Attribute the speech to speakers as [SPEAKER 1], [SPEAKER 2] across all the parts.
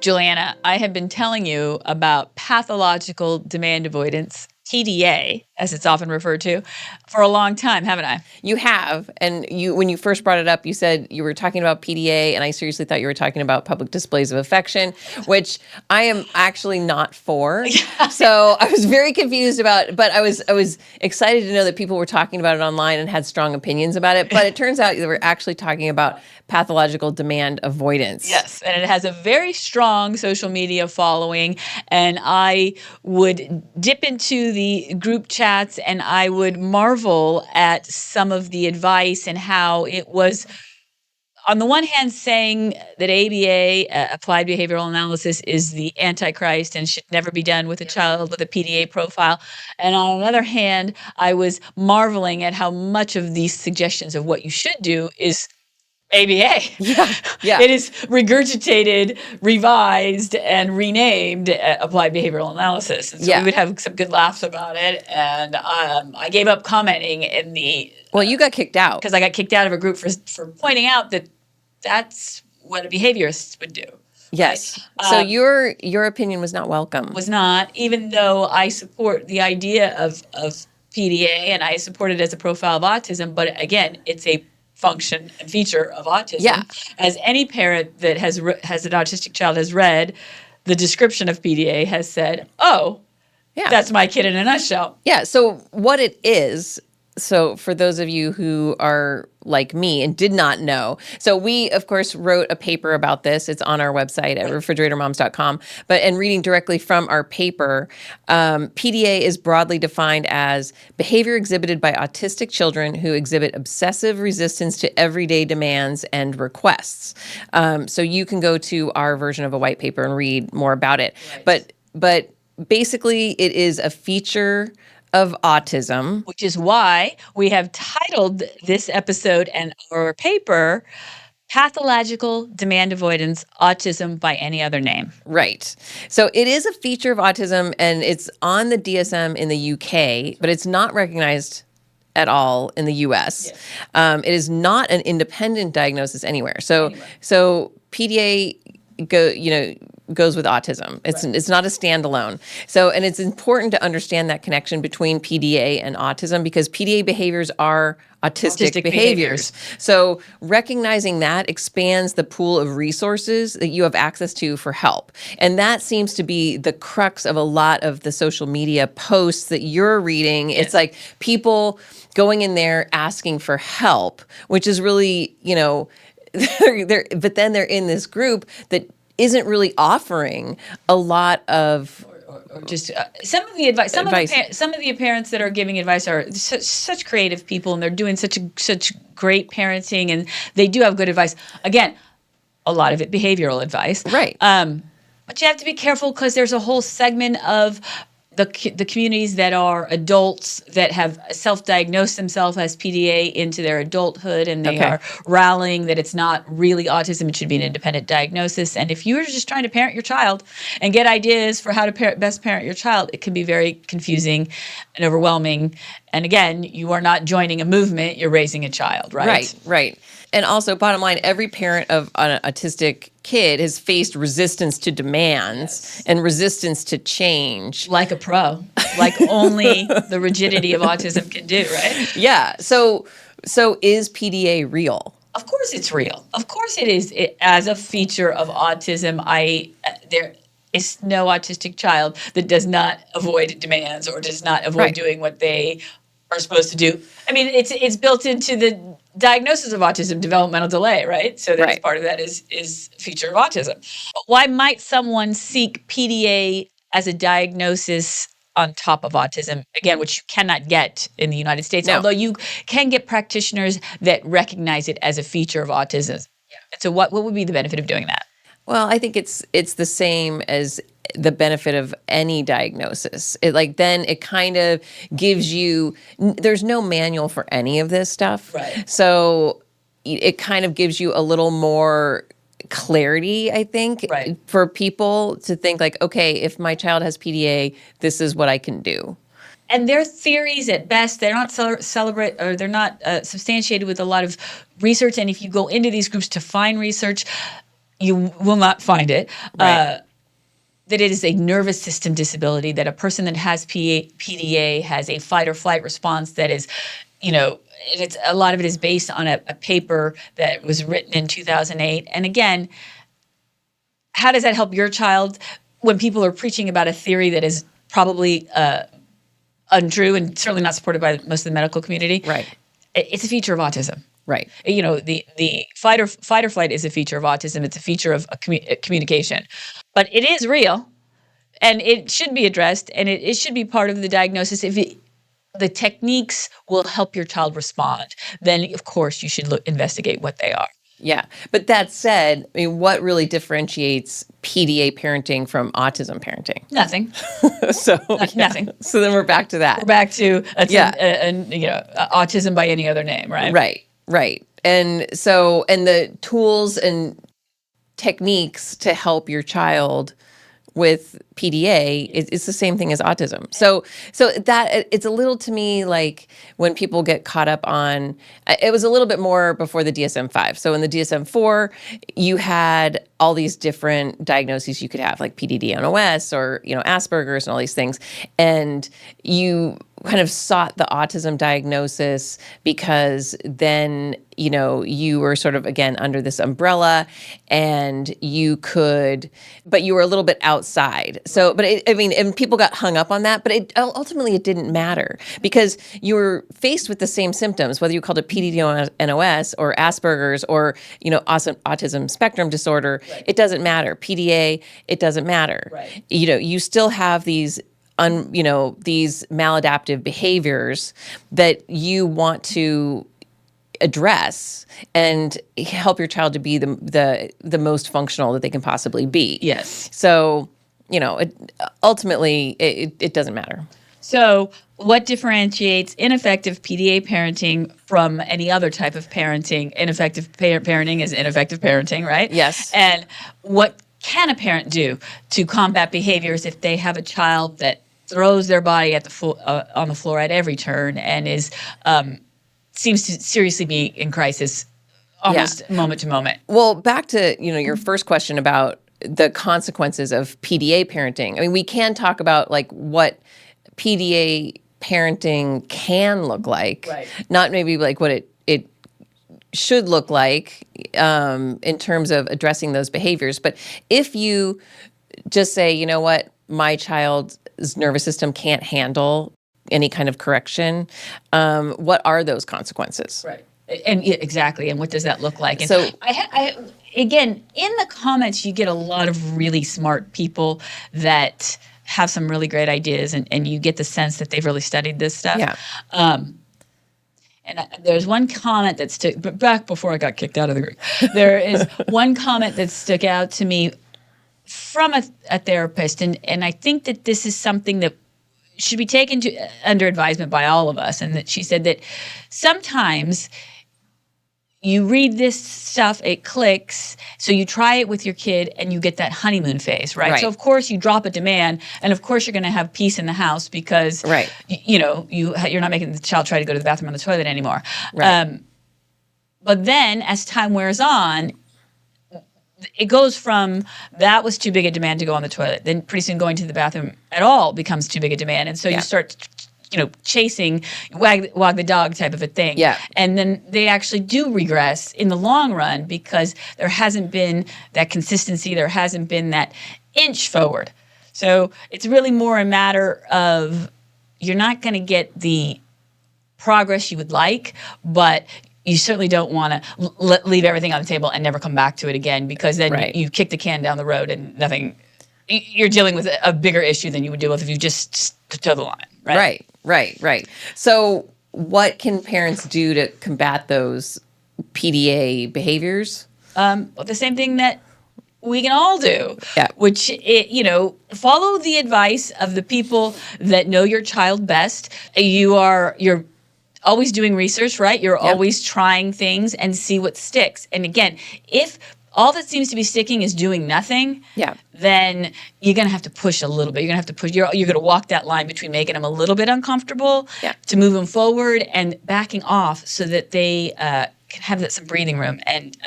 [SPEAKER 1] Juliana, I have been telling you about pathological demand avoidance, PDA, as it's often referred to, for a long time, haven't I?
[SPEAKER 2] You have. And when you first brought it up, you said you were talking about PDA, and I seriously thought you were talking about public displays of affection, which I am actually not for. So I was very confused but I was excited to know that people were talking about it online and had strong opinions about it. But it turns out they were actually talking about pathological demand avoidance.
[SPEAKER 1] Yes, and it has a very strong social media following, and I would dip into the group chats and I would marvel at some of the advice and how it was, on the one hand, saying that ABA, applied behavioral analysis, is the antichrist and should never be done with a child with a PDA profile. And on the other hand, I was marveling at how much of these suggestions of what you should do is ABA.
[SPEAKER 2] Yeah.
[SPEAKER 1] It is regurgitated, revised, and renamed applied behavioral analysis. And so we would have some good laughs about it. And I gave up commenting in the...
[SPEAKER 2] Well, you got kicked out.
[SPEAKER 1] Because I got kicked out of a group for pointing out that that's what a behaviorist would do.
[SPEAKER 2] Yes. Right? So your opinion was not welcome.
[SPEAKER 1] Was not, even though I support the idea of PDA and I support it as a profile of autism. But again, it's a function and feature of autism.
[SPEAKER 2] Yeah.
[SPEAKER 1] As any parent that has an autistic child has read the description of PDA has said, oh, yeah, that's my kid in a nutshell.
[SPEAKER 2] Yeah. So what it is, so for those of you who are like me and did not know, so we, of course, wrote a paper about this. It's on our website at refrigeratormoms.com. And reading directly from our paper, PDA is broadly defined as behavior exhibited by autistic children who exhibit obsessive resistance to everyday demands and requests. So you can go to our version of a white paper and read more about it. Right. But basically, it is a feature of autism.
[SPEAKER 1] Which is why we have titled this episode and our paper, Pathological Demand Avoidance, Autism by Any Other Name.
[SPEAKER 2] Right. So it is a feature of autism, and it's on the DSM in the UK, but it's not recognized at all in the US. Yes. It is not an independent diagnosis anywhere. So PDA goes with autism. It's not a standalone. So, and it's important to understand that connection between PDA and autism because PDA behaviors are autistic behaviors. So recognizing that expands the pool of resources that you have access to for help. And that seems to be the crux of a lot of the social media posts that you're reading. Yes. It's like people going in there asking for help, which is really, but then they're in this group that isn't really offering a lot of,
[SPEAKER 1] or just some of the advice. Some of the parents that are giving advice are such creative people, and they're doing such great parenting, and they do have good advice. Again, a lot of it behavioral advice,
[SPEAKER 2] right?
[SPEAKER 1] But you have to be careful because there's a whole segment of the communities that are adults that have self-diagnosed themselves as PDA into their adulthood, and they are rallying that it's not really autism, it should be an independent diagnosis. And if you're just trying to parent your child and get ideas for how to best parent your child, it can be very confusing and overwhelming. And again, you are not joining a movement, you're raising a child, right?
[SPEAKER 2] Right. And also, bottom line, every parent of an autistic kid has faced resistance to demands and resistance to change.
[SPEAKER 1] Like a pro, like only the rigidity of autism can do, right?
[SPEAKER 2] Yeah. So is PDA real?
[SPEAKER 1] Of course it's real. Of course it is. As a feature of autism, there is no autistic child that does not avoid demands or does not avoid doing what they are supposed to do. I mean, it's built into the diagnosis of autism, developmental delay, right? So that's part of that is feature of autism. But why might someone seek PDA as a diagnosis on top of autism, again, which you cannot get in the United States, although you can get practitioners that recognize it as a feature of autism. Yeah. So what would be the benefit of doing that?
[SPEAKER 2] Well, I think it's the same as the benefit of any diagnosis. Then it kind of gives you, there's no manual for any of this stuff.
[SPEAKER 1] Right.
[SPEAKER 2] So it kind of gives you a little more clarity, I think, for people to think like, okay, if my child has PDA, this is what I can do.
[SPEAKER 1] And their theories, at best, they're not they're not substantiated with a lot of research. And if you go into these groups to find research, you will not find it.
[SPEAKER 2] Right.
[SPEAKER 1] That it is a nervous system disability, that a person that has PDA has a fight or flight response that is, it's a lot of it is based on a paper that was written in 2008. And again, how does that help your child when people are preaching about a theory that is probably untrue and certainly not supported by most of the medical community?
[SPEAKER 2] Right.
[SPEAKER 1] It's a feature of autism.
[SPEAKER 2] Right.
[SPEAKER 1] The fight or flight is a feature of autism. It's a feature of communication, but it is real, and it should be addressed, and it should be part of the diagnosis. If the techniques will help your child respond, then of course you should investigate what they are.
[SPEAKER 2] Yeah. But that said, I mean, what really differentiates PDA parenting from autism parenting?
[SPEAKER 1] Nothing. Nothing.
[SPEAKER 2] So then we're back to that.
[SPEAKER 1] We're back to autism by any other name, right?
[SPEAKER 2] Right. Right. And so, and the tools and techniques to help your child with PDA, it's the same thing as autism. So that it's a little, to me, like when people get caught up on, it was a little bit more before the DSM-5. So in the DSM-4, you had all these different diagnoses you could have, like PDD-NOS or, Asperger's and all these things. And you kind of sought the autism diagnosis because then, you were sort of, again, under this umbrella, and but you were a little bit outside. So, but and people got hung up on that, but ultimately it didn't matter because you were faced with the same symptoms, whether you called it PDD-NOS or Asperger's or, autism spectrum disorder. Right. It doesn't matter. PDA, it doesn't matter.
[SPEAKER 1] Right.
[SPEAKER 2] You still have these these maladaptive behaviors that you want to address and help your child to be the most functional that they can possibly be.
[SPEAKER 1] Yes.
[SPEAKER 2] So, ultimately, it doesn't matter.
[SPEAKER 1] So what differentiates ineffective PDA parenting from any other type of parenting? Ineffective parenting is ineffective parenting, right?
[SPEAKER 2] Yes.
[SPEAKER 1] And what can a parent do to combat behaviors if they have a child that throws their body at on the floor at every turn and is seems to seriously be in crisis almost moment to moment?
[SPEAKER 2] Well, back to your first question about the consequences of PDA parenting. I mean, we can talk about like what PDA parenting can look like,
[SPEAKER 1] right.
[SPEAKER 2] Not maybe like what it should look like in terms of addressing those behaviors. But if you just say, you know what, my child's nervous system can't handle any kind of correction, what are those consequences?
[SPEAKER 1] Right. And exactly. And what does that look like? And
[SPEAKER 2] so
[SPEAKER 1] I again, in the comments, you get a lot of really smart people that have some really great ideas, and you get the sense that they've really studied this stuff.
[SPEAKER 2] Yeah.
[SPEAKER 1] And there's one comment that back before I got kicked out of the group, there is one comment that stuck out to me from a therapist, and I think that this is something that should be taken under advisement by all of us. And that she said that sometimes you read this stuff, it clicks, so you try it with your kid and you get that honeymoon phase, right? So of course you drop a demand, and of course you're going to have peace in the house because you're not making the child try to go to the bathroom on the toilet anymore.
[SPEAKER 2] Right.
[SPEAKER 1] But then as time wears on, it goes from that was too big a demand to go on the toilet. Then pretty soon going to the bathroom at all becomes too big a demand. And so you start, chasing, wag the dog type of a thing.
[SPEAKER 2] Yeah.
[SPEAKER 1] And then they actually do regress in the long run because there hasn't been that consistency. There hasn't been that inch forward. So it's really more a matter of you're not going to get the progress you would like, but you certainly don't want to leave everything on the table and never come back to it again, because then you kick the can down the road and nothing. You're dealing with a bigger issue than you would deal with if you just toe the line.
[SPEAKER 2] Right. So what can parents do to combat those PDA behaviors?
[SPEAKER 1] The same thing that we can all do,
[SPEAKER 2] yeah.
[SPEAKER 1] Which, follow the advice of the people that know your child best. You're always doing research, right? You're always trying things and see what sticks. And again, if all that seems to be sticking is doing nothing, then you're going to have to push a little bit. You're going to have to push. You're going to walk that line between making them a little bit uncomfortable to move them forward and backing off so that they can have some breathing room and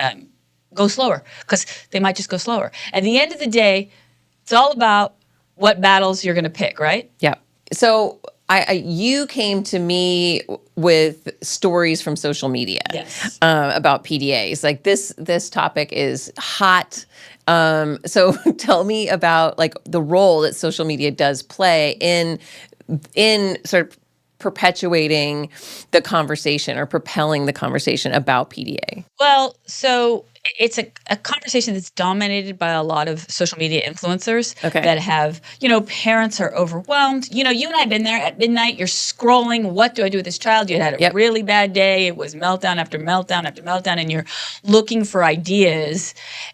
[SPEAKER 1] go slower, because they might just go slower. At the end of the day, it's all about what battles you're going to pick, right?
[SPEAKER 2] Yeah. So you came to me with stories from social media,
[SPEAKER 1] Yes.
[SPEAKER 2] about PDAs. Like this topic is hot. So tell me about like the role that social media does play in sort of perpetuating the conversation or propelling the conversation about PDA.
[SPEAKER 1] Well, so it's a conversation that's dominated by a lot of social media influencers that have, parents are overwhelmed. You and I have been there at midnight. You're scrolling. What do I do with this child? You had a really bad day. It was meltdown after meltdown after meltdown, and you're looking for ideas.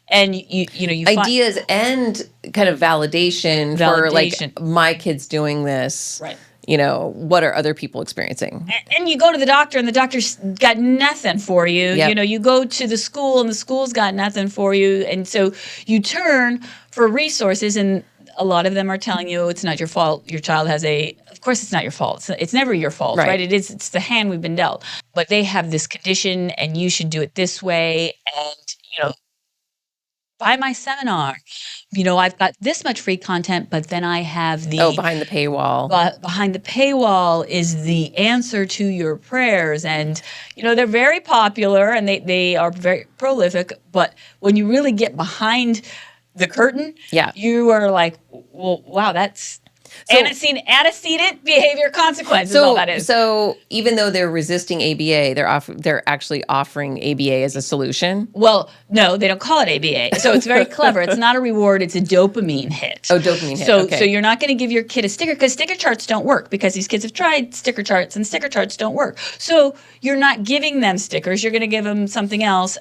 [SPEAKER 1] And you
[SPEAKER 2] ideas and kind of validation for like my kid's doing this.
[SPEAKER 1] Right.
[SPEAKER 2] What are other people experiencing?
[SPEAKER 1] And you go to the doctor and the doctor's got nothing for you.
[SPEAKER 2] Yep.
[SPEAKER 1] You go to the school and the school's got nothing for you. And so you turn for resources, and a lot of them are telling you it's not your fault. Your child has of course it's not your fault. It's never your fault, right? It's the hand we've been dealt. But they have this condition and you should do it this way. And, buy my seminar. I've got this much free content, but then I have the...
[SPEAKER 2] behind the paywall.
[SPEAKER 1] But behind the paywall is the answer to your prayers. And, they're very popular and they are very prolific. But when you really get behind the curtain, you are like, well, wow, that's... antecedent behavior consequence is all that is.
[SPEAKER 2] So even though they're resisting ABA, they're actually offering ABA as a solution?
[SPEAKER 1] Well, no, they don't call it ABA. So it's very clever. It's not a reward. It's a dopamine hit.
[SPEAKER 2] Oh, dopamine hit.
[SPEAKER 1] So you're not going to give your kid a sticker, because sticker charts don't work, because these kids have tried sticker charts and sticker charts don't work. So you're not giving them stickers. You're going to give them something else,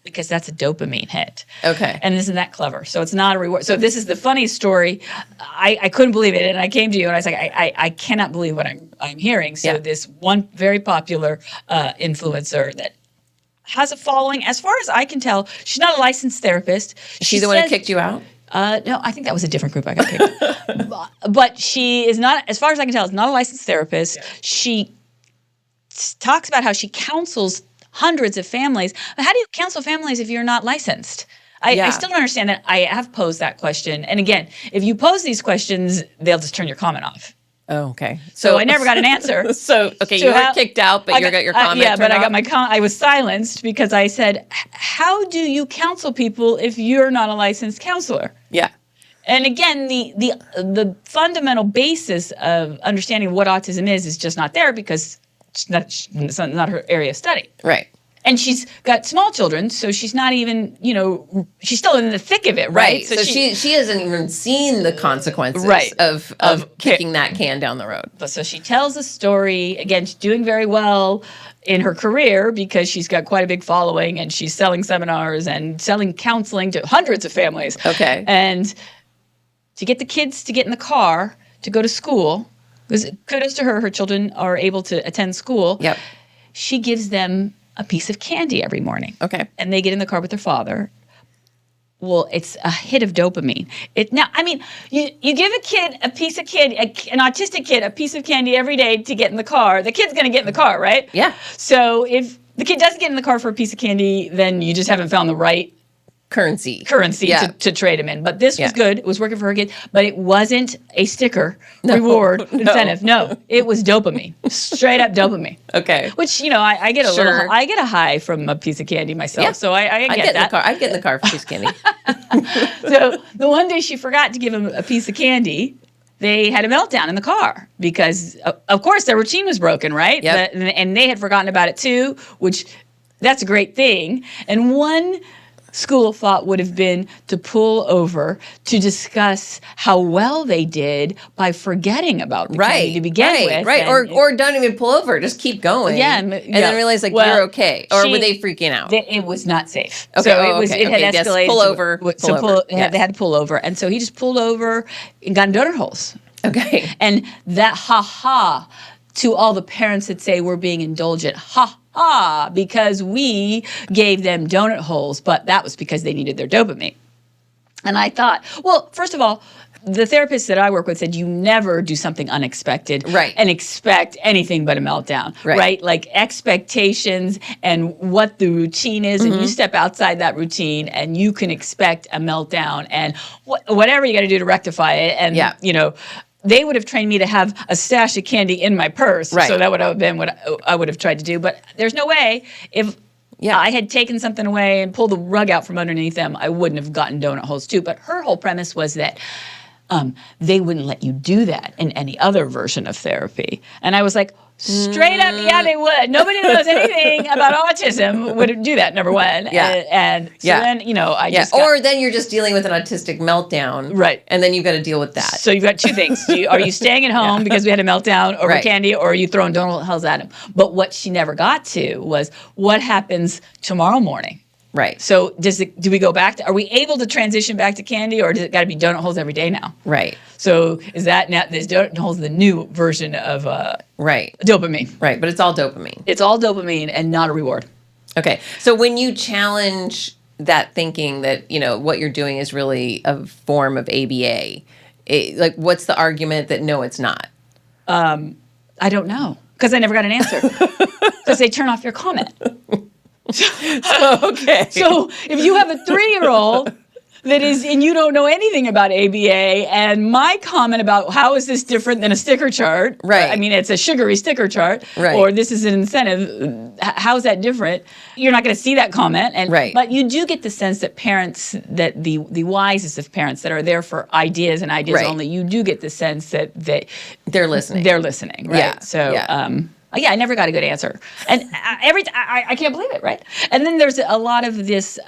[SPEAKER 1] because that's a dopamine hit.
[SPEAKER 2] Okay.
[SPEAKER 1] And isn't that clever? So it's not a reward. So this is the funniest story. I couldn't believe it. And I came to you and I was like, I cannot believe what I'm hearing. So this one very popular influencer that has a following, as far as I can tell, she's not a licensed therapist.
[SPEAKER 2] Is she the one who kicked you out?
[SPEAKER 1] No, I think that was a different group I got kicked. But she is not, as far as I can tell, is not a licensed therapist. Yeah. She talks about how she counsels hundreds of families. But how do you counsel families if you're not licensed? I still don't understand that. I have posed that question. And again, if you pose these questions, they'll just turn your comment off.
[SPEAKER 2] Oh, okay.
[SPEAKER 1] So I never got an answer.
[SPEAKER 2] So you were kicked out, but you got your comment
[SPEAKER 1] yeah, but
[SPEAKER 2] off?
[SPEAKER 1] I got I was silenced because I said, how do you counsel people if you're not a licensed counselor?
[SPEAKER 2] Yeah.
[SPEAKER 1] And again, the fundamental basis of understanding what autism is just not there, because it's not her area of study.
[SPEAKER 2] Right.
[SPEAKER 1] And she's got small children, so she's not even, she's still in the thick of it, right?
[SPEAKER 2] So she hasn't even seen the consequences of kicking that can down the road.
[SPEAKER 1] So she tells a story. Again, she's doing very well in her career because she's got quite a big following, and she's selling seminars and selling counseling to hundreds of families.
[SPEAKER 2] Okay.
[SPEAKER 1] And to get the kids to get in the car to go to school, because kudos to her children are able to attend school.
[SPEAKER 2] Yep.
[SPEAKER 1] She gives them a piece of candy every morning.
[SPEAKER 2] Okay.
[SPEAKER 1] And they get in the car with their father. Well, it's a hit of dopamine. You give a kid a piece of candy, an autistic kid, a piece of candy every day to get in the car. The kid's going to get in the car, right?
[SPEAKER 2] Yeah.
[SPEAKER 1] So if the kid doesn't get in the car for a piece of candy, then you just haven't found the right
[SPEAKER 2] currency
[SPEAKER 1] to trade him in. But this was good. It was working for her kid. But it wasn't a sticker reward incentive. No, it was dopamine. Straight up dopamine.
[SPEAKER 2] Okay.
[SPEAKER 1] Which, I get I get a high from a piece of candy myself. Yeah. So I get that.
[SPEAKER 2] I'd get in the car for a piece of candy.
[SPEAKER 1] So the one day she forgot to give him a piece of candy, they had a meltdown in the car because, of course, their routine was broken, right?
[SPEAKER 2] Yep.
[SPEAKER 1] And they had forgotten about it too, which that's a great thing. And one school of thought would have been to pull over to discuss how well they did by forgetting about the candy to begin with.
[SPEAKER 2] Right, or don't even pull over, just keep going.
[SPEAKER 1] Yeah.
[SPEAKER 2] And then realize you're okay. Or were they freaking out?
[SPEAKER 1] It was not safe.
[SPEAKER 2] Okay.
[SPEAKER 1] So it had escalated.
[SPEAKER 2] Yes, pull over.
[SPEAKER 1] They had to pull over. And so he just pulled over and got in donut holes.
[SPEAKER 2] Okay.
[SPEAKER 1] And that ha-ha to all the parents that say we're being indulgent. Ha-ha, because we gave them donut holes, but that was because they needed their dopamine. And I thought, well, first of all, the therapists that I work with said you never do something unexpected and expect anything but a meltdown, right? Like expectations and what the routine is, and you step outside that routine and you can expect a meltdown and whatever you got to do to rectify it. And, you know, they would have trained me to have a stash of candy in my purse. So that would have been what I would have tried to do. But there's no way if I had taken something away and pulled the rug out from underneath them, I wouldn't have gotten donut holes too. But her whole premise was that they wouldn't let you do that in any other version of therapy. And I was like, straight up, yeah, they would. Nobody that knows anything about autism would do that, number one. And so then, you know, I just
[SPEAKER 2] or then you're just dealing with an autistic meltdown. Right. And then you've got to deal with that.
[SPEAKER 1] So you've got two things. Are you staying at home because we had a meltdown over candy, or are you throwing donut holes at him? But what she never got to was what happens tomorrow morning.
[SPEAKER 2] Right.
[SPEAKER 1] So do we go back to, are we able to transition back to candy, or does it got to be donut holes every day now?
[SPEAKER 2] Right.
[SPEAKER 1] So is that now, is donut holes the new version of dopamine?
[SPEAKER 2] Right, but it's all dopamine.
[SPEAKER 1] It's all dopamine and not a reward.
[SPEAKER 2] Okay. So when you challenge that thinking that, you know, what you're doing is really a form of ABA, like what's the argument that no, it's not?
[SPEAKER 1] I don't know, because I never got an answer. Because they turn off your comment. So if you have a 3-year-old that is, and you don't know anything about ABA, and my comment about how is this different than a sticker chart, I mean, it's a sugary sticker chart, or this is an incentive, how's that different? You're not going to see that comment, and but you do get the sense that parents, that the wisest of parents that are there for ideas and ideas only, you do get the sense that
[SPEAKER 2] they're listening.
[SPEAKER 1] They're listening, right? I never got a good answer, and I can't believe it, right? And then there's a lot of this,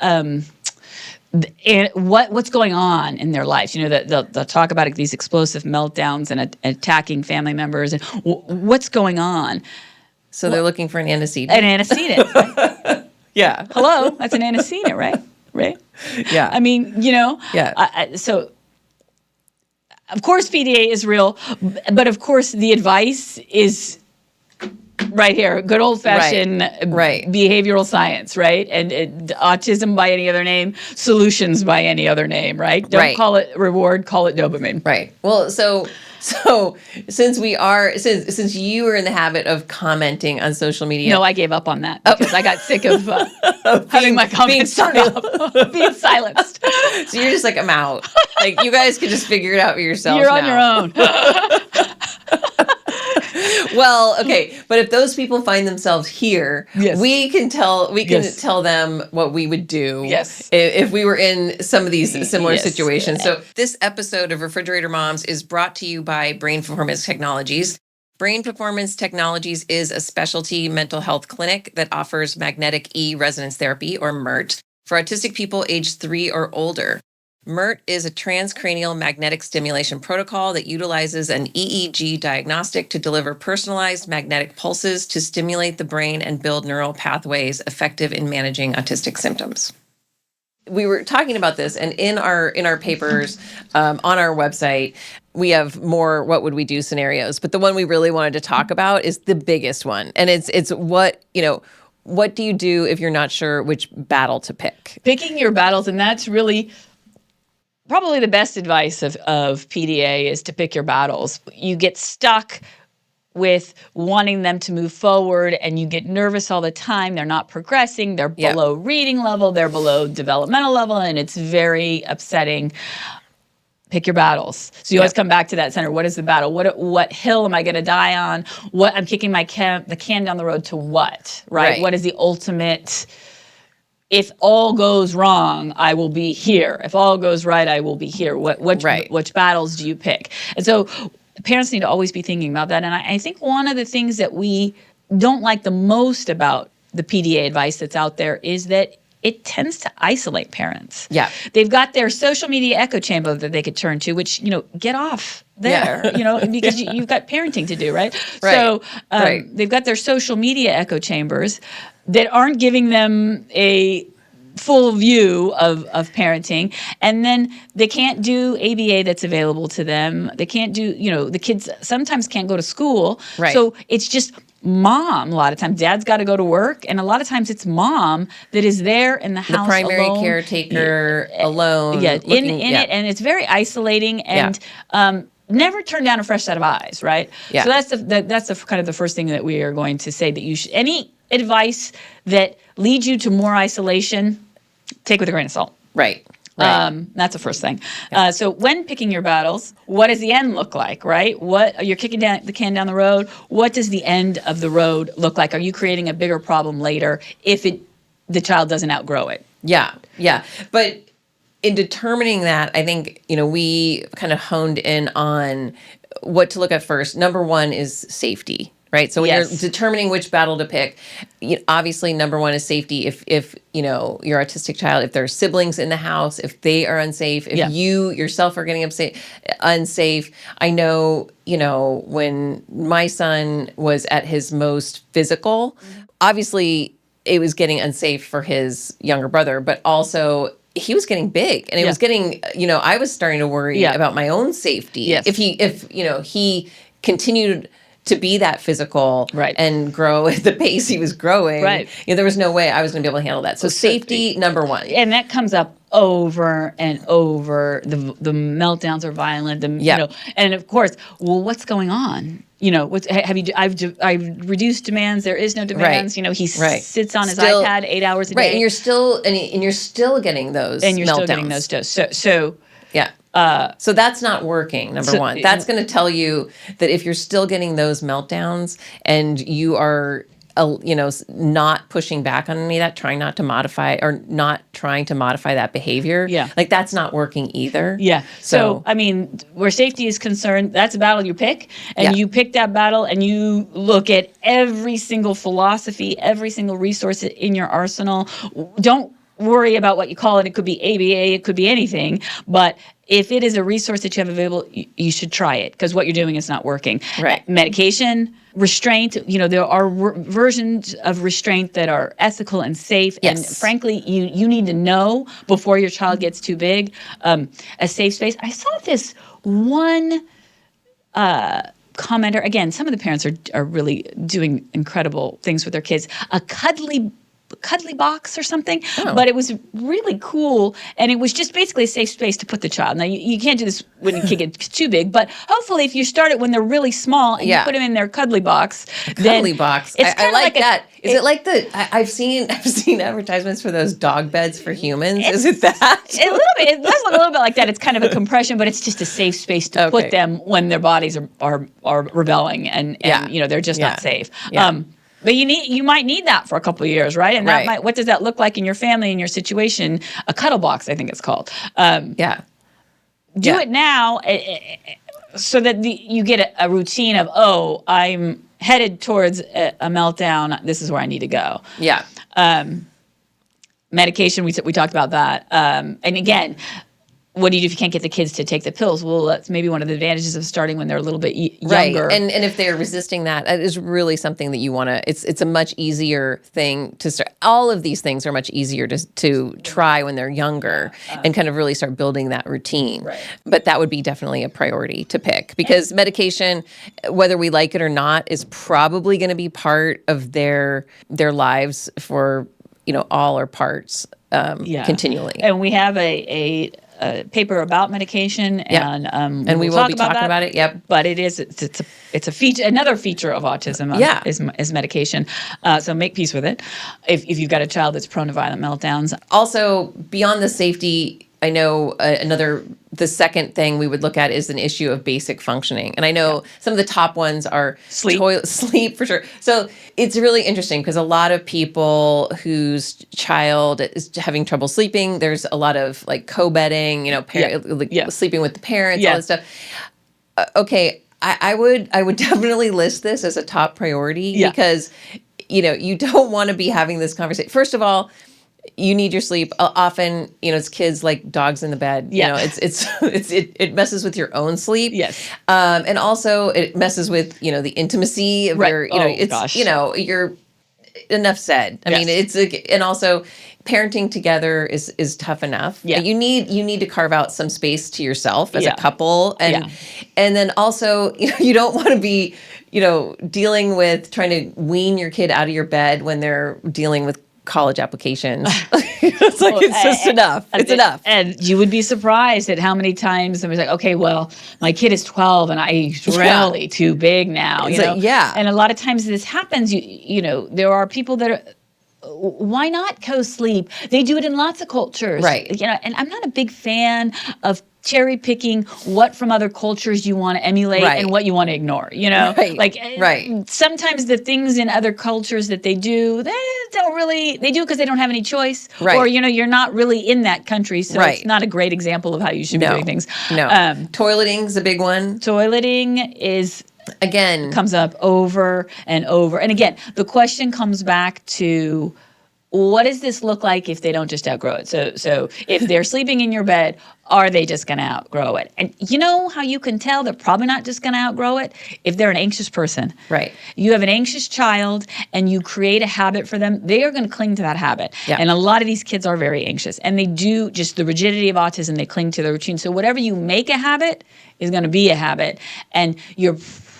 [SPEAKER 1] what's going on in their lives. You know, they'll talk about these explosive meltdowns and attacking family members, and what's going on.
[SPEAKER 2] So they're looking for an antecedent.
[SPEAKER 1] An antecedent, right? Hello, that's an antecedent, right? Right?
[SPEAKER 2] Yeah.
[SPEAKER 1] I mean, you know.
[SPEAKER 2] Yeah.
[SPEAKER 1] So. Of course, PDA is real, but of course, the advice is right here, good old-fashioned behavioral science, right? And autism by any other name, solutions by any other name, right? Don't call it reward, call it dopamine.
[SPEAKER 2] Right. Well, so since you are in the habit of commenting on social media.
[SPEAKER 1] No, I gave up on that because I got sick of having my comments being silenced.
[SPEAKER 2] So you're just like, I'm out. Like, you guys can just figure it out for yourselves.
[SPEAKER 1] You're on your own.
[SPEAKER 2] Well, okay, but if those people find themselves here, we can tell them what we would do if we were in some of these similar situations. So this episode of Refrigerator Moms is brought to you by Brain Performance Technologies. Brain Performance Technologies is a specialty mental health clinic that offers magnetic resonance therapy, or MERT, for autistic people aged 3 or older. MERT is a transcranial magnetic stimulation protocol that utilizes an EEG diagnostic to deliver personalized magnetic pulses to stimulate the brain and build neural pathways effective in managing autistic symptoms. We were talking about this, and in our papers on our website, we have more what would we do scenarios. But the one we really wanted to talk about is the biggest one, and it's what, you know, what do you do if you're not sure which battle to pick?
[SPEAKER 1] Picking your battles, and that's really probably the best advice of PDA is to pick your battles. You get stuck with wanting them to move forward, and you get nervous all the time. They're not progressing. They're below reading level. They're below developmental level, and it's very upsetting. Pick your battles. So you always come back to that center. What is the battle? What hill am I going to die on? What I'm kicking the can down the road to what? Right? What is the ultimate? If all goes wrong, I will be here. If all goes right, I will be here. Which battles do you pick? And so parents need to always be thinking about that. And I think one of the things that we don't like the most about the PDA advice that's out there is that it tends to isolate parents.
[SPEAKER 2] Yeah.
[SPEAKER 1] They've got their social media echo chamber that they could turn to, which, you know, get off there, you know, because you've got parenting to do, right? So they've got their social media echo chambers that aren't giving them a full view of parenting, and then they can't do ABA that's available to them. They can't do, you know, the kids sometimes can't go to school. So it's just mom, a lot of times dad's got to go to work, and a lot of times it's mom that is there in the house,
[SPEAKER 2] the primary
[SPEAKER 1] alone.
[SPEAKER 2] caretaker alone.
[SPEAKER 1] Yeah, in
[SPEAKER 2] yeah.
[SPEAKER 1] it, and it's very isolating, and never turn down a fresh set of eyes, right?
[SPEAKER 2] Yeah.
[SPEAKER 1] So that's the kind of the first thing that we are going to say, that you should, any advice that leads you to more isolation, take with a grain of salt.
[SPEAKER 2] Right.
[SPEAKER 1] That's the first thing. So when picking your battles, what does the end look like, right? What you're kicking down the can down the road. What does the end of the road look like? Are you creating a bigger problem later if the child doesn't outgrow it?
[SPEAKER 2] Yeah. Yeah. But in determining that, I think, we kind of honed in on what to look at first. Number one is safety. Right. So when you're determining which battle to pick, obviously, number one is safety. If your autistic child, if there are siblings in the house, if they are unsafe, if you yourself are getting unsafe. I know, when my son was at his most physical, obviously it was getting unsafe for his younger brother, but also he was getting big, and it was getting, I was starting to worry about my own safety.
[SPEAKER 1] Yes.
[SPEAKER 2] If he continued to be that physical and grow at the pace he was growing, there was no way I was going to be able to handle that. So safety, number one.
[SPEAKER 1] And that comes up over and over. The meltdowns are violent. And of course, well, what's going on? I've reduced demands. There is no demands. He sits on his iPad 8 hours a day.
[SPEAKER 2] And you're still getting those
[SPEAKER 1] and you're
[SPEAKER 2] meltdowns.
[SPEAKER 1] still getting those doses. So
[SPEAKER 2] yeah. So that's not working, number one. That's going to tell you that if you're still getting those meltdowns and you are, not pushing back on any of that, trying not to modify that behavior, that's not working either.
[SPEAKER 1] Yeah. So, I mean, where safety is concerned, that's a battle you pick, and you pick that battle, and you look at every single philosophy, every single resource in your arsenal. Don't worry about what you call it. It could be ABA, it could be anything, but if it is a resource that you have available, you should try it, because what you're doing is not working.
[SPEAKER 2] Right.
[SPEAKER 1] Medication, restraint, there are versions of restraint that are ethical and safe.
[SPEAKER 2] Yes.
[SPEAKER 1] And frankly, you need to know before your child gets too big, a safe space. I saw this one commenter. Again, some of the parents are really doing incredible things with their kids. A cuddly box or something, but it was really cool, and it was just basically a safe space to put the child. Now you can't do this when your kid gets too big, but hopefully if you start it when they're really small and you put them in their cuddly box,
[SPEAKER 2] box. I like that. Is it like I've seen advertisements for those dog beds for humans? Is it that?
[SPEAKER 1] A little bit. It does look a little bit like that. It's kind of a compression, but it's just a safe space to put them when their bodies are rebelling and they're just not safe.
[SPEAKER 2] Yeah.
[SPEAKER 1] But you might need that for a couple of years, right? And that what does that look like in your family, in your situation? A cuddle box, I think it's called. Do it now, so that you get a routine of, I'm headed towards a meltdown. This is where I need to go.
[SPEAKER 2] Yeah.
[SPEAKER 1] Medication, we talked about that. And again, what do you do if you can't get the kids to take the pills? Well, that's maybe one of the advantages of starting when they're a little bit younger.
[SPEAKER 2] Right. And if they're resisting that, it is really something that you want to, it's a much easier thing to start. All of these things are much easier to try when they're younger and kind of really start building that routine.
[SPEAKER 1] Right.
[SPEAKER 2] But that would be definitely a priority to pick, because medication, whether we like it or not, is probably going to be part of their lives for, all or parts continually.
[SPEAKER 1] And we have a paper about medication, and
[SPEAKER 2] we will be talking about it. Yep.
[SPEAKER 1] But it's a feature, another feature of autism. Is medication. So make peace with it. If you've got a child that's prone to violent meltdowns.
[SPEAKER 2] Also, beyond the safety, I know the second thing we would look at is an issue of basic functioning. And I know some of the top ones are sleep for sure. So it's really interesting, because a lot of people whose child is having trouble sleeping, there's a lot of co-bedding, sleeping with the parents, all this stuff. I would definitely list this as a top priority, because, you don't want to be having this conversation. First of all, you need your sleep. Often, it's kids like dogs in the bed. It messes with your own sleep.
[SPEAKER 1] Yes.
[SPEAKER 2] And also it messes with, the intimacy of your, you're enough said. I mean, and also parenting together is tough enough.
[SPEAKER 1] Yeah.
[SPEAKER 2] You need to carve out some space to yourself as
[SPEAKER 1] Yeah.
[SPEAKER 2] a couple, and
[SPEAKER 1] Yeah.
[SPEAKER 2] and then also, you don't want to be, dealing with trying to wean your kid out of your bed when they're dealing with college applications. It's like, it's just enough. It's enough.
[SPEAKER 1] And you would be surprised at how many times somebody's like, okay, well, my kid is 12 and he's really too big now,
[SPEAKER 2] It's like, yeah.
[SPEAKER 1] And a lot of times this happens, there are people that are, why not co-sleep? They do it in lots of cultures.
[SPEAKER 2] Right.
[SPEAKER 1] And I'm not a big fan of cherry picking what from other cultures you want to emulate
[SPEAKER 2] Right.
[SPEAKER 1] and what you want to ignore,
[SPEAKER 2] Right.
[SPEAKER 1] Sometimes the things in other cultures that they do, they do because they don't have any choice.
[SPEAKER 2] Right.
[SPEAKER 1] Or, you're not really in that country. So
[SPEAKER 2] Right.
[SPEAKER 1] it's not a great example of how you should be doing things.
[SPEAKER 2] No. Toileting's a big one.
[SPEAKER 1] Toileting comes up over and over. And again, the question comes back to, what does this look like if they don't just outgrow it? So if they're sleeping in your bed, are they just going to outgrow it? And you know how you can tell they're probably not just going to outgrow it? If they're an anxious person.
[SPEAKER 2] Right.
[SPEAKER 1] You have an anxious child and you create a habit for them, they are going to cling to that habit.
[SPEAKER 2] Yeah.
[SPEAKER 1] And a lot of these kids are very anxious. And they do, just the rigidity of autism, they cling to the routine. So whatever you make a habit is going to be a habit. And you're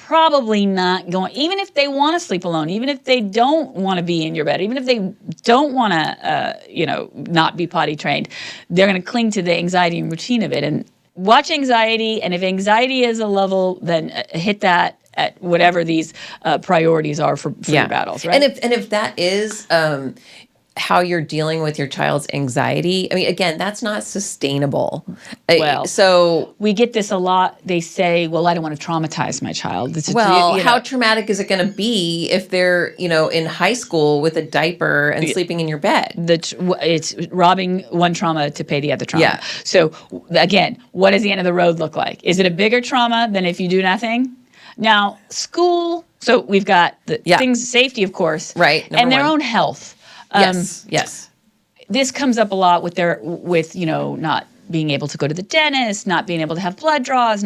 [SPEAKER 1] probably not going, even if they want to sleep alone, even if they don't want to be in your bed, even if they don't want to, not be potty trained, they're going to cling to the anxiety and routine of it. And watch anxiety. And if anxiety is a level, then hit that at whatever these priorities are for your battles, right?
[SPEAKER 2] And if that is how you're dealing with your child's anxiety, I mean, again, that's not sustainable.
[SPEAKER 1] Well,
[SPEAKER 2] so
[SPEAKER 1] we get this a lot. They say, well, I don't want to traumatize my child.
[SPEAKER 2] How traumatic is it going to be if they're, in high school with a diaper and sleeping in your bed?
[SPEAKER 1] It's robbing one trauma to pay the other trauma.
[SPEAKER 2] Yeah.
[SPEAKER 1] So again, what does the end of the road look like? Is it a bigger trauma than if you do nothing? Now, school, so we've got the things, safety, of course.
[SPEAKER 2] Right.
[SPEAKER 1] And their own health.
[SPEAKER 2] Yes.
[SPEAKER 1] This comes up a lot with not being able to go to the dentist, not being able to have blood draws,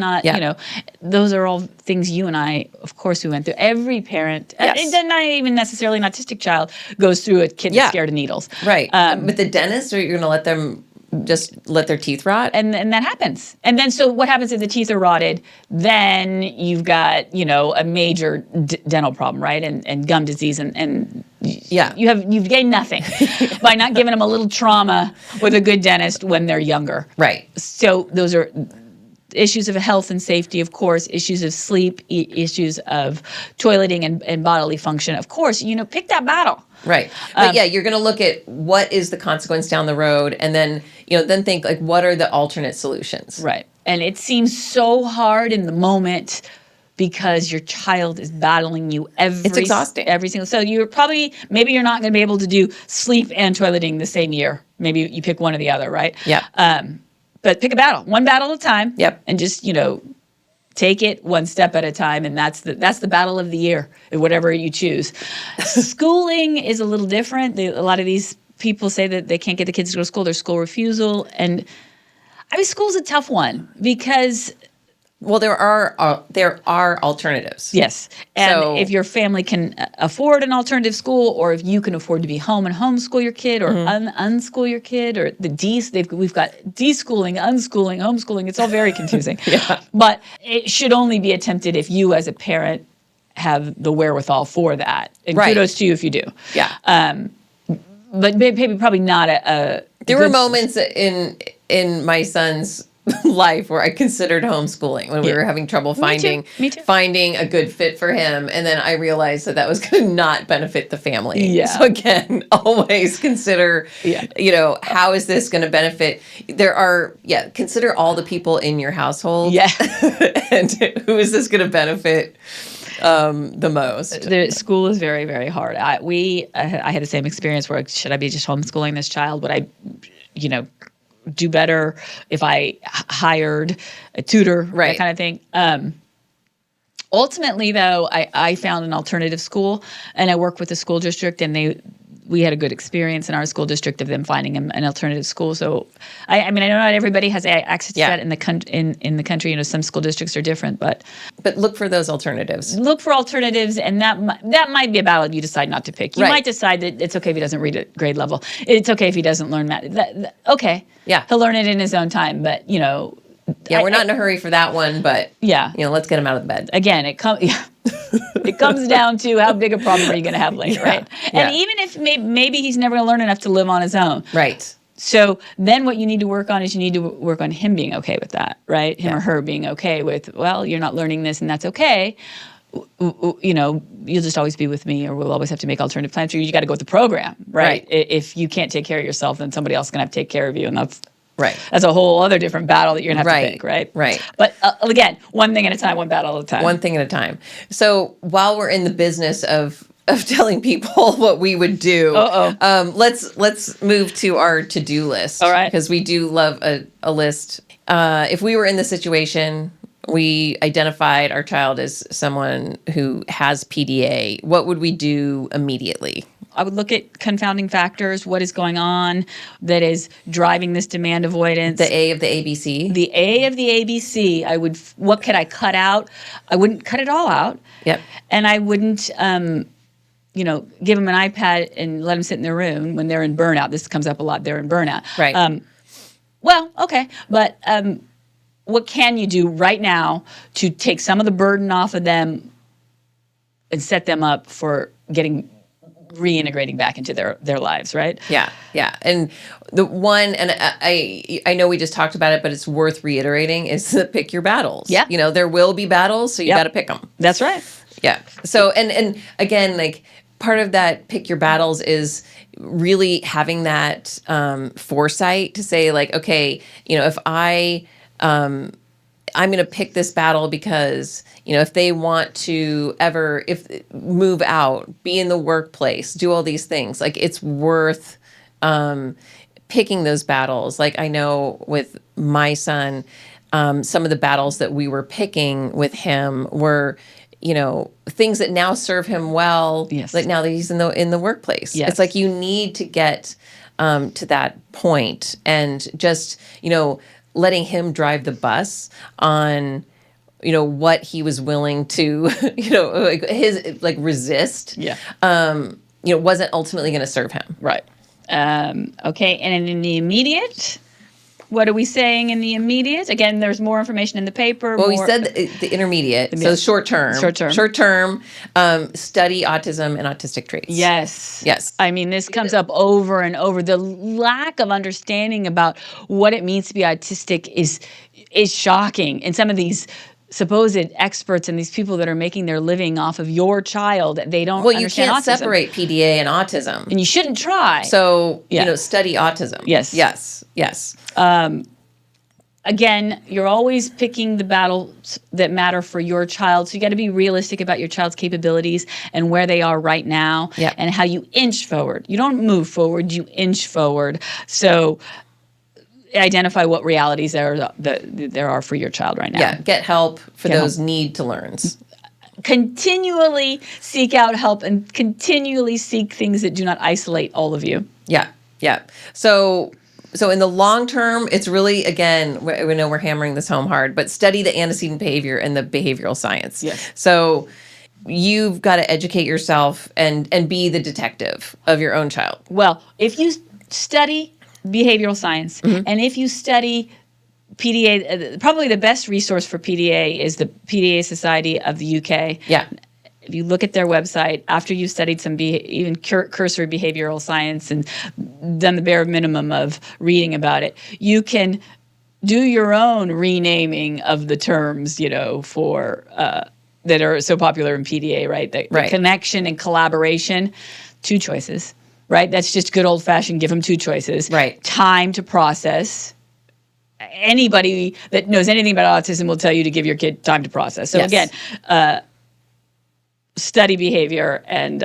[SPEAKER 1] those are all things you and I, of course, we went through. Every parent, and not even necessarily an autistic child, goes through a kid that's scared of needles.
[SPEAKER 2] Right. With the dentist, or you're going to let them just let their teeth rot?
[SPEAKER 1] And that happens. And then, so what happens if the teeth are rotted? Then you've got, a major dental problem, right? And gum disease and you've gained nothing by not giving them a little trauma with a good dentist when they're younger.
[SPEAKER 2] Right.
[SPEAKER 1] So those are issues of health and safety, of course, issues of sleep, issues of toileting and bodily function. Of course, pick that battle.
[SPEAKER 2] Right. But you're going to look at what is the consequence down the road, and then, then think, like, what are the alternate solutions?
[SPEAKER 1] Right. And it seems so hard in the moment because your child is battling you
[SPEAKER 2] it's exhausting.
[SPEAKER 1] Every single. So maybe you're not going to be able to do sleep and toileting the same year. Maybe you pick one or the other, right?
[SPEAKER 2] Yeah.
[SPEAKER 1] But pick a battle, one battle at a time.
[SPEAKER 2] Yep.
[SPEAKER 1] And just, take it one step at a time, and that's the battle of the year, whatever you choose. Schooling is a little different. A lot of these people say that they can't get the kids to go to school. There's school refusal, and I mean, school's a tough one because.
[SPEAKER 2] Well, there are alternatives.
[SPEAKER 1] Yes. And if your family can afford an alternative school, or if you can afford to be home and homeschool your kid, or unschool your kid, or we've got deschooling, unschooling, homeschooling. It's all very confusing.
[SPEAKER 2] Yeah.
[SPEAKER 1] But it should only be attempted if you as a parent have the wherewithal for that. And kudos to you if you do.
[SPEAKER 2] Yeah.
[SPEAKER 1] But maybe probably not
[SPEAKER 2] There were moments in my son's life where I considered homeschooling when we were having trouble finding a good fit for him, and then I realized that was going to not benefit the family.
[SPEAKER 1] Yeah.
[SPEAKER 2] So again, always consider, how is this going to benefit? Consider all the people in your household.
[SPEAKER 1] Yeah.
[SPEAKER 2] And who is this going to benefit the most?
[SPEAKER 1] The school is very, very hard. I had the same experience where, should I be just homeschooling this child? Would I, do better if I hired a tutor, that kind of thing. Ultimately, though, I found an alternative school, and I work with the school district, and we had a good experience in our school district of them finding him an alternative school. So, I mean, I know not everybody has access to that in the country. You know, some school districts are different, but
[SPEAKER 2] look for those alternatives.
[SPEAKER 1] Look for alternatives, and that might be a battle you decide not to pick. You might decide that it's okay if he doesn't read at grade level. It's okay if he doesn't learn math. Okay, he'll learn it in his own time. But you know,
[SPEAKER 2] we're not in a hurry for that one. But you know, let's get him out of the bed.
[SPEAKER 1] Again, it comes. It comes down to how big a problem are you going to have later, right? And even if maybe he's never going to learn enough to live on his own,
[SPEAKER 2] right?
[SPEAKER 1] So then what you need to work on is you need to work on him being okay with that, right? Him or her being okay with, well, you're not learning this and that's okay. You know, you'll just always be with me, or we'll always have to make alternative plans for you. You got to go with the program, right? If you can't take care of yourself, then somebody else is going to have to take care of you. And that's a whole other different battle that you're going to have to pick, right?
[SPEAKER 2] Right.
[SPEAKER 1] But again, one thing at a time, one battle at a time.
[SPEAKER 2] One thing at a time. So while we're in the business of telling people what we would do, let's move to our to-do list.
[SPEAKER 1] All right.
[SPEAKER 2] Because we do love a list. If we were in the situation, we identified our child as someone who has PDA, what would we do immediately?
[SPEAKER 1] I would look at confounding factors. What is going on that is driving this demand avoidance?
[SPEAKER 2] The A of the ABC.
[SPEAKER 1] The A of the ABC. What could I cut out? I wouldn't cut it all out.
[SPEAKER 2] Yep.
[SPEAKER 1] And I wouldn't, give them an iPad and let them sit in their room when they're in burnout. This comes up a lot. They're in burnout.
[SPEAKER 2] Right.
[SPEAKER 1] Well, okay, but what can you do right now to take some of the burden off of them and set them up for reintegrating back into their lives, right?
[SPEAKER 2] Yeah. And the one, and I know we just talked about it, but it's worth reiterating, is to pick your battles.
[SPEAKER 1] Yeah.
[SPEAKER 2] You know, there will be battles, so you got to pick them.
[SPEAKER 1] That's right.
[SPEAKER 2] Yeah. So, and again, like part of that pick your battles is really having that foresight to say like, okay, you know, if I'm going to pick this battle because, you know, if they want to move out, be in the workplace, do all these things, like it's worth picking those battles. Like I know with my son, some of the battles that we were picking with him were, you know, things that now serve him well.
[SPEAKER 1] Yes.
[SPEAKER 2] Like now that he's in the workplace.
[SPEAKER 1] Yes.
[SPEAKER 2] It's like you need to get to that point and just, you know, letting him drive the bus on, you know, what he was willing to, you know, like his like resist.
[SPEAKER 1] Yeah.
[SPEAKER 2] You know, wasn't ultimately going to serve him.
[SPEAKER 1] Right. Okay. And in the immediate, what are we saying in the immediate? Again, there's more information in the paper.
[SPEAKER 2] Well, we said the intermediate. So short term. Short term, study autism and autistic traits.
[SPEAKER 1] Yes. I mean, this comes up over and over. The lack of understanding about what it means to be autistic is shocking. And some of these supposed experts and these people that are making their living off of your child, they don't understand autism.
[SPEAKER 2] Well, you can't separate PDA and autism.
[SPEAKER 1] And you shouldn't try.
[SPEAKER 2] So, you know, study autism. Yes.
[SPEAKER 1] Again, you're always picking the battles that matter for your child. So you got to be realistic about your child's capabilities and where they are right now and how you inch forward. You don't move forward, you inch forward. So identify what realities there are for your child right now.
[SPEAKER 2] Yeah, get help for those need to learns.
[SPEAKER 1] Continually seek out help and continually seek things that do not isolate all of you.
[SPEAKER 2] Yeah. So in the long term, it's really, again, we know we're hammering this home hard, but study the antecedent behavior and the behavioral science.
[SPEAKER 1] Yes.
[SPEAKER 2] So you've got to educate yourself and be the detective of your own child.
[SPEAKER 1] Well, if you study behavioral science and if you study PDA, probably the best resource for PDA is the PDA Society of the UK.
[SPEAKER 2] Yeah.
[SPEAKER 1] If you look at their website, after you've studied some even cursory behavioral science and done the bare minimum of reading about it, you can do your own renaming of the terms, you know, for that are so popular in PDA, right? The connection and collaboration, 2 choices, right? That's just good old-fashioned, give them 2 choices.
[SPEAKER 2] Right.
[SPEAKER 1] Time to process. Anybody that knows anything about autism will tell you to give your kid time to process. So again, study behavior and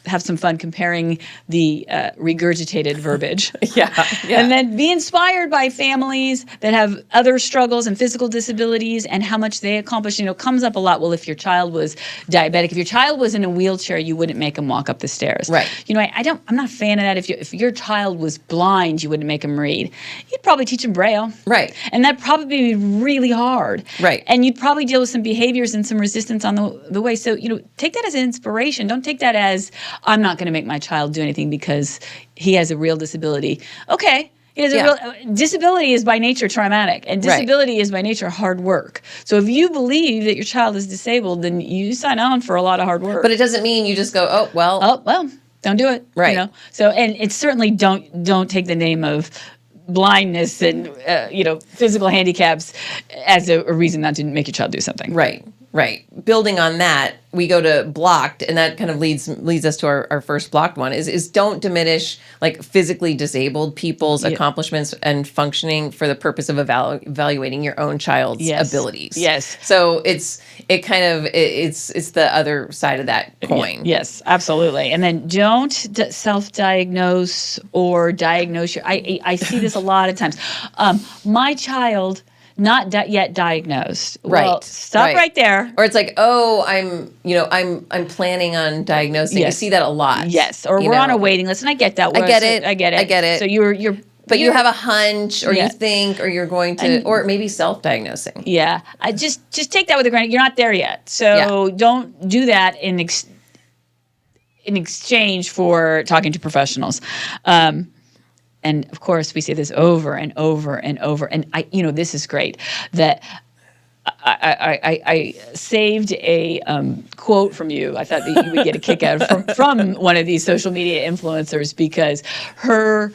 [SPEAKER 1] have some fun comparing the regurgitated verbiage.
[SPEAKER 2] Yeah.
[SPEAKER 1] And then be inspired by families that have other struggles and physical disabilities and how much they accomplish. Comes up a lot. Well, if your child was diabetic, if your child was in a wheelchair, you wouldn't make him walk up the stairs.
[SPEAKER 2] Right.
[SPEAKER 1] I'm not a fan of that. If your child was blind, you wouldn't make him read. You'd probably teach him Braille.
[SPEAKER 2] Right.
[SPEAKER 1] And that'd probably be really hard.
[SPEAKER 2] Right.
[SPEAKER 1] And you'd probably deal with some behaviors and some resistance on the way. So, take that as an inspiration. Don't take that as, I'm not going to make my child do anything because he has a real disability. Okay. Disability is by nature traumatic, and disability is by nature hard work. So if you believe that your child is disabled, then you sign on for a lot of hard work.
[SPEAKER 2] But it doesn't mean you just go, oh, well,
[SPEAKER 1] don't do it.
[SPEAKER 2] Right.
[SPEAKER 1] So, and it's certainly don't take the name of blindness and physical handicaps as a reason not to make your child do something.
[SPEAKER 2] Right. Building on that, we go to blocked, and that kind of leads us to our first blocked one is don't diminish like physically disabled people's accomplishments and functioning for the purpose of evaluating your own child's abilities.
[SPEAKER 1] Yes.
[SPEAKER 2] So it's the other side of that coin.
[SPEAKER 1] Yes, absolutely. And then don't self-diagnose or diagnose I see this a lot of times. My child not yet diagnosed.
[SPEAKER 2] Right.
[SPEAKER 1] Well, stop right there.
[SPEAKER 2] Or it's like, oh, I'm planning on diagnosing. You see that a lot.
[SPEAKER 1] Yes. Or we're on a waiting list, and I get that.
[SPEAKER 2] I get it.
[SPEAKER 1] So you're
[SPEAKER 2] But you have a hunch, or you think, or you're going to, or maybe self-diagnosing.
[SPEAKER 1] Yeah. I just take that with a grain. You're not there yet. So don't do that in exchange for talking to professionals. And of course, we see this over and over and over. And this is great that I saved a quote from you. I thought that you would get a kick out from one of these social media influencers, because her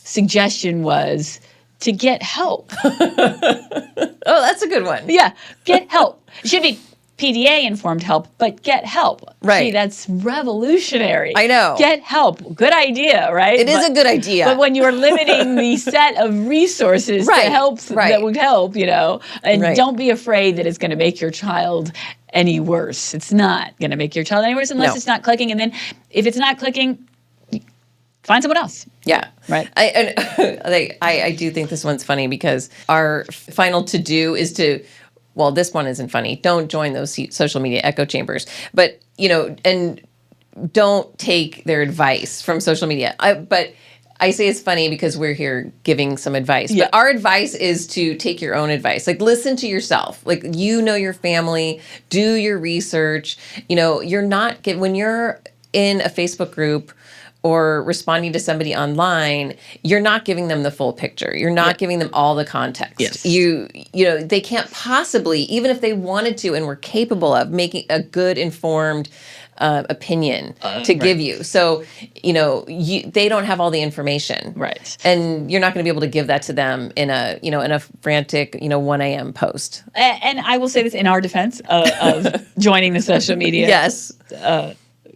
[SPEAKER 1] suggestion was to get help.
[SPEAKER 2] Oh, that's a good one.
[SPEAKER 1] Yeah, get help. It should be PDA informed help, but get help.
[SPEAKER 2] Right.
[SPEAKER 1] See, that's revolutionary.
[SPEAKER 2] I know.
[SPEAKER 1] Get help. Good idea, right?
[SPEAKER 2] It is a good idea.
[SPEAKER 1] But when you're limiting the set of resources to help that would help, and don't be afraid that it's going to make your child any worse. It's not going to make your child any worse unless it's not clicking. And then if it's not clicking, find someone else.
[SPEAKER 2] Yeah.
[SPEAKER 1] Right.
[SPEAKER 2] I do think this one's funny, because our final to-do is to, well, this one isn't funny. Don't join those social media echo chambers. But, and don't take their advice from social media. But I say it's funny because we're here giving some advice. Yeah. But our advice is to take your own advice. Like, listen to yourself. Like, your family, do your research. You're not, when you're in a Facebook group or responding to somebody online, you're not giving them the full picture. You're not giving them all the context.
[SPEAKER 1] Yes.
[SPEAKER 2] They can't possibly, even if they wanted to and were capable of, making a good informed opinion to give you. So, they don't have all the information.
[SPEAKER 1] Right.
[SPEAKER 2] And you're not going to be able to give that to them in a frantic, 1 a.m. post.
[SPEAKER 1] And I will say this in our defense of joining the social media.
[SPEAKER 2] Yes.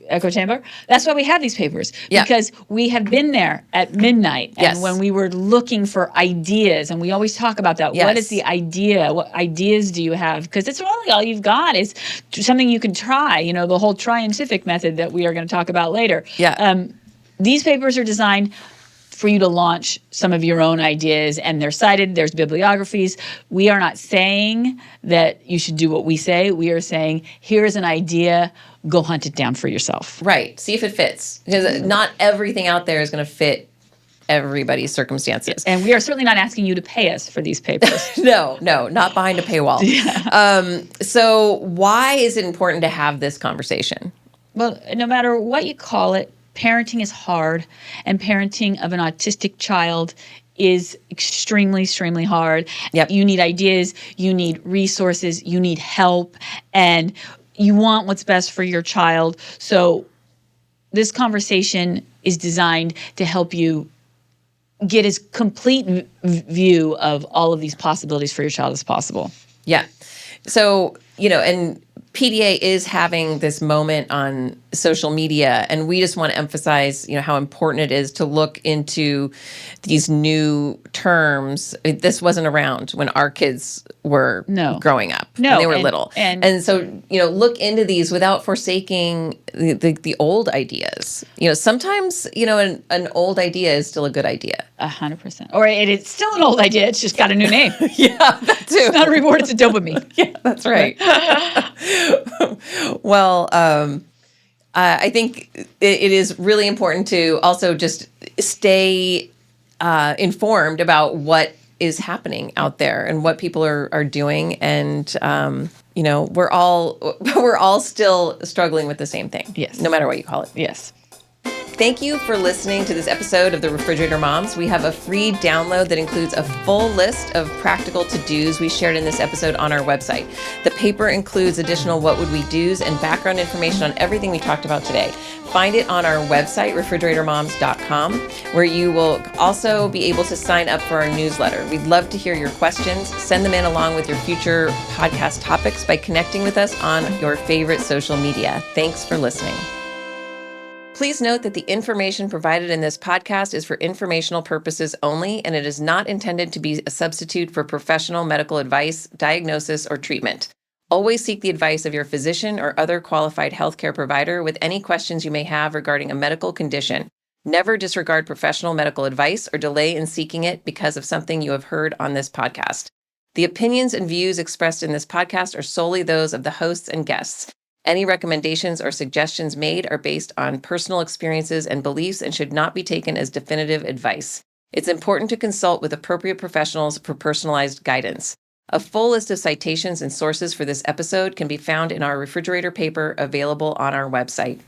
[SPEAKER 1] Echo chamber. That's why we have these papers, because we have been there at midnight, and when we were looking for ideas, and we always talk about that. What is the idea? What ideas do you have? Because it's really all you've got is something you can try. The whole scientific method that we are going to talk about later.
[SPEAKER 2] Yeah.
[SPEAKER 1] These papers are designed for you to launch some of your own ideas, and they're cited. There's bibliographies. We are not saying that you should do what we say. We are saying, here's an idea. Go hunt it down for yourself.
[SPEAKER 2] Right. See if it fits. Because not everything out there is going to fit everybody's circumstances.
[SPEAKER 1] And we are certainly not asking you to pay us for these papers.
[SPEAKER 2] No, not behind a paywall. Yeah. So why is it important to have this conversation?
[SPEAKER 1] Well, no matter what you call it, parenting is hard, and parenting of an autistic child is extremely, extremely hard.
[SPEAKER 2] Yep.
[SPEAKER 1] You need ideas, you need resources, you need help, and you want what's best for your child. So this conversation is designed to help you get as complete view of all of these possibilities for your child as possible.
[SPEAKER 2] Yeah. So, and PDA is having this moment on social media. And we just want to emphasize, how important it is to look into these new terms. This wasn't around when our kids were growing up, when they were little. And so, look into these without forsaking the old ideas. Sometimes, an old idea is still a good idea.
[SPEAKER 1] 100%. Or it's still an old idea. It's just got a new name.
[SPEAKER 2] Yeah, that too.
[SPEAKER 1] It's not a reward. It's a dopamine.
[SPEAKER 2] Yeah, that's right. Well, I think it is really important to also just stay informed about what is happening out there and what people are doing. And, we're all still struggling with the same thing.
[SPEAKER 1] Yes.
[SPEAKER 2] No matter what you call it.
[SPEAKER 1] Yes.
[SPEAKER 2] Thank you for listening to this episode of the Refrigerator Moms. We have a free download that includes a full list of practical to-dos we shared in this episode on our website. The paper includes additional what would we do's and background information on everything we talked about today. Find it on our website, refrigeratormoms.com, where you will also be able to sign up for our newsletter. We'd love to hear your questions. Send them in along with your future podcast topics by connecting with us on your favorite social media. Thanks for listening. Please note that the information provided in this podcast is for informational purposes only, and it is not intended to be a substitute for professional medical advice, diagnosis, or treatment. Always seek the advice of your physician or other qualified healthcare provider with any questions you may have regarding a medical condition. Never disregard professional medical advice or delay in seeking it because of something you have heard on this podcast. The opinions and views expressed in this podcast are solely those of the hosts and guests. Any recommendations or suggestions made are based on personal experiences and beliefs and should not be taken as definitive advice. It's important to consult with appropriate professionals for personalized guidance. A full list of citations and sources for this episode can be found in our refrigerator paper available on our website.